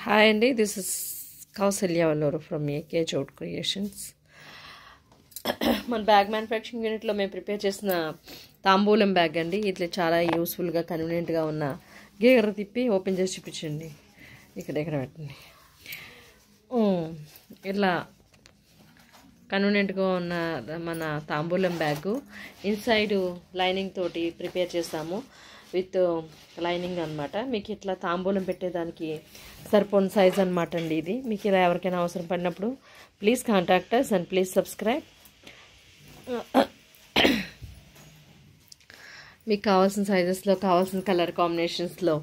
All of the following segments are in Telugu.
హాయ్ అండి, this is Kausalya Valluru from AK Chout creations. మన బ్యాగ్ మ్యానుఫ్యాక్చరింగ్ యూనిట్లో మేము ప్రిపేర్ చేసిన తాంబూలం బ్యాగ్ అండి. ఇట్లా చాలా యూస్ఫుల్గా కన్వీనియంట్గా ఉన్న గీగర తిప్పి ఓపెన్ చేసి చూపించండి. ఇక్కడ పెట్టండి. ఇట్లా కన్వీనియంట్గా ఉన్న మన తాంబూలం బ్యాగు ఇన్సైడ్ లైనింగ్ తోటి ప్రిపేర్ చేస్తాము. విత్ లైనింగ్ అనమాట. మీకు ఇట్లా తాంబూలం పెట్టేదానికి సరిపోని సైజ్ అనమాట అండి ఇది. మీకు ఇలా ఎవరికైనా అవసరం పడినప్పుడు please contact us and please subscribe. మీకు కావాల్సిన సైజెస్లో కావాల్సిన కలర్ కాంబినేషన్స్లో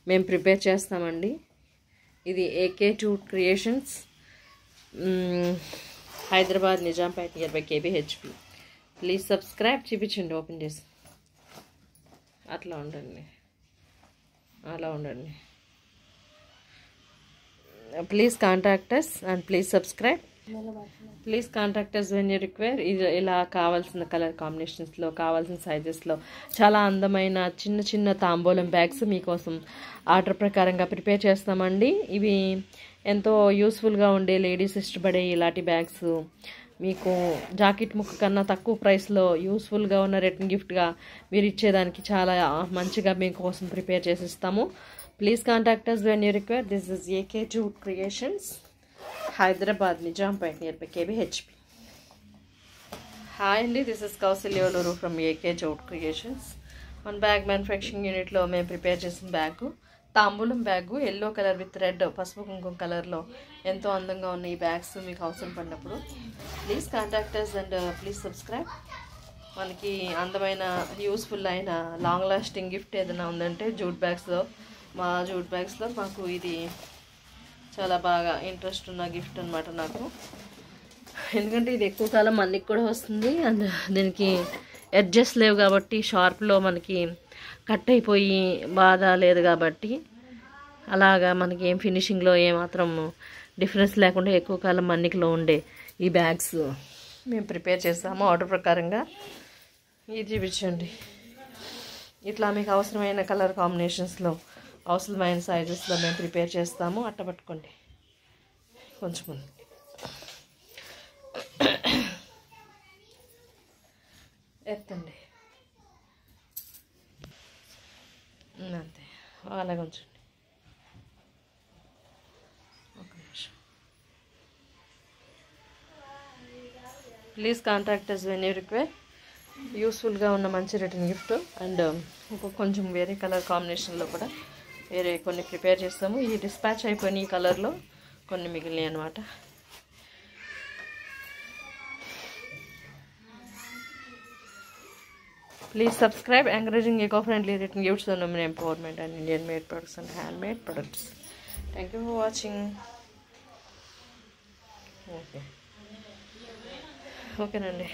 మేము ప్రిపేర్ చేస్తామండి. ఇది AK Chout creations, Hyderabad Nizampet near by KBHP. Please subscribe. చూపించండి ఓపెన్ చేసి. అట్లా ఉండండి, అలా ఉండండి. Please contact us and please subscribe. Please contact us when you require. ఇది ఇలా కావాల్సిన కలర్ కాంబినేషన్స్లో కావాల్సిన సైజెస్లో చాలా అందమైన చిన్న చిన్న తాంబూలం బ్యాగ్స్ మీకోసం ఆర్డర్ ప్రకారంగా ప్రిపేర్ చేస్తామండి. ఇవి ఎంతో యూస్ఫుల్గా ఉండే, లేడీస్ ఇష్టపడే ఇలాంటి బ్యాగ్స్ మీకు జాకెట్ ముక్క కన్నా తక్కువ ప్రైస్లో యూస్ఫుల్గా ఉన్న రిటర్న్ గిఫ్ట్గా మీరు ఇచ్చేదానికి చాలా మంచిగా మీకోసం ప్రిపేర్ చేసి ఇస్తాము. Please contact us when you require. This is AK Chout creations, Hyderabad Nizampet near by KBHP. Hi అండి, this is Kausalya Valluru from AK Chout creations. మన బ్యాగ్ మ్యానుఫ్యాక్చరింగ్ యూనిట్లో మేము ప్రిపేర్ చేసిన బ్యాగు తాంబూలం bag, yellow colour with red పసుపు కుంకుమ కలర్లో ఎంతో అందంగా ఉన్న ఈ బ్యాగ్స్ మీకు అవసరం పడినప్పుడు please contact us and please subscribe. మనకి అందమైన యూస్ఫుల్ అయిన లాంగ్ లాస్టింగ్ గిఫ్ట్ ఏదైనా ఉందంటే జూట్ బ్యాగ్స్లో, మా జూట్ బ్యాగ్స్లో మాకు ఇది చాలా బాగా ఇంట్రెస్ట్ ఉన్న గిఫ్ట్ అనమాట నాకు. ఎందుకంటే ఇది ఎక్కువ కాలం అన్నికి కూడా వస్తుంది అండ్ దీనికి ఎడ్జెస్ లేవు కాబట్టి షార్ప్లో మనకి కట్ అయిపోయి బాధ లేదు కాబట్టి అలాగా మనకి ఏం ఫినిషింగ్లో ఏమాత్రం డిఫరెన్స్ లేకుండా ఎక్కువ కాలం మన్నికలో ఉండే ఈ బ్యాగ్స్ మేము ప్రిపేర్ చేస్తాము ఆర్డర్ ప్రకారంగా. ఇది చూపించండి. ఇట్లా మీకు అవసరమైన కలర్ కాంబినేషన్స్లో అవసరమైన సైజెస్లో మేము ప్రిపేర్ చేస్తాము. అట్ట పట్టుకోండి కొంచెం ఎత్తండి, అంతే అలాగే ఉంచండి. ఒక నిమిషం. Please contact us when you require. యూస్ఫుల్గా ఉన్న మంచి రిటర్న్ గిఫ్ట్ అండ్ కొంచెం వేరే కలర్ కాంబినేషన్లో కూడా వేరే కొన్ని ప్రిపేర్ చేస్తాము. ఈ డిస్పాచ్ అయిపోయిన ఈ కలర్లో కొన్ని మిగిలినాయి అనమాట. Please subscribe, encouraging eco-friendly written gifts on women empowerment and Indian-made products and handmade products. Thank you for watching. Okay, Nandi.